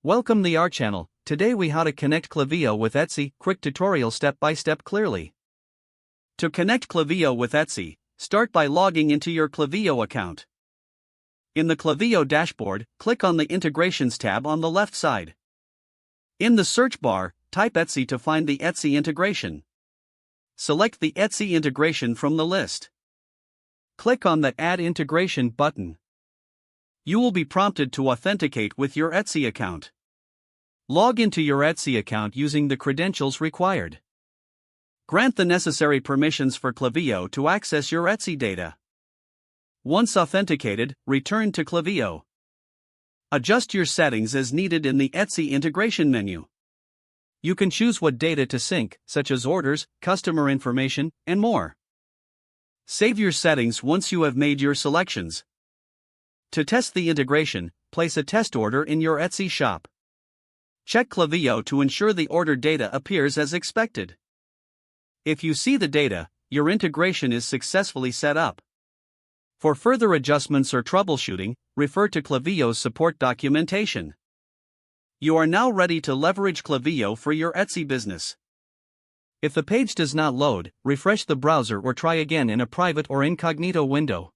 Welcome to our channel. Today we how to connect Klaviyo with Etsy, quick tutorial step by step clearly. To connect Klaviyo with Etsy, start by logging into your Klaviyo account. In the Klaviyo dashboard, click on the Integrations tab on the left side. In the search bar, type Etsy to find the Etsy integration. Select the Etsy integration from the list. Click on the Add Integration button. You will be prompted to authenticate with your Etsy account. Log into your Etsy account using the credentials required. Grant the necessary permissions for Klaviyo to access your Etsy data. Once authenticated, return to Klaviyo. Adjust your settings as needed in the Etsy integration menu. You can choose what data to sync, such as orders, customer information, and more. Save your settings once you have made your selections. To test the integration, place a test order in your Etsy shop. Check Klaviyo to ensure the order data appears as expected. If you see the data, your integration is successfully set up. For further adjustments or troubleshooting, refer to Klaviyo's support documentation. You are now ready to leverage Klaviyo for your Etsy business. If the page does not load, refresh the browser or try again in a private or incognito window.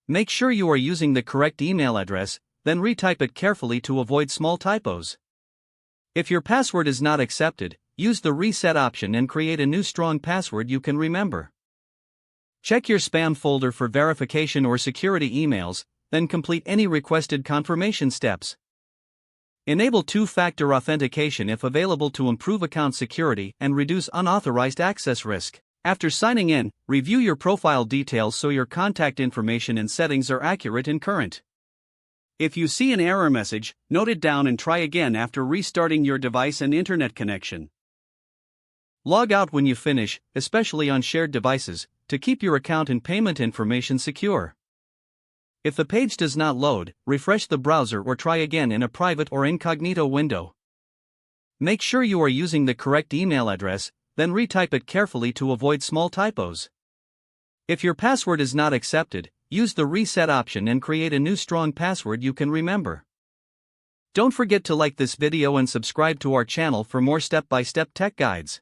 Make sure you are using the correct email address, then retype it carefully to avoid small typos. If your password is not accepted, use the reset option and create a new strong password you can remember. Check your spam folder for verification or security emails, then complete any requested confirmation steps. Enable two-factor authentication if available to improve account security and reduce unauthorized access risk. After signing in, review your profile details so your contact information and settings are accurate and current. If you see an error message, note it down and try again after restarting your device and internet connection. Log out when you finish, especially on shared devices, to keep your account and payment information secure. If the page does not load, refresh the browser or try again in a private or incognito window. Make sure you are using the correct email address, then retype it carefully to avoid small typos. If your password is not accepted, use the reset option and create a new strong password you can remember. Don't forget to like this video and subscribe to our channel for more step-by-step tech guides.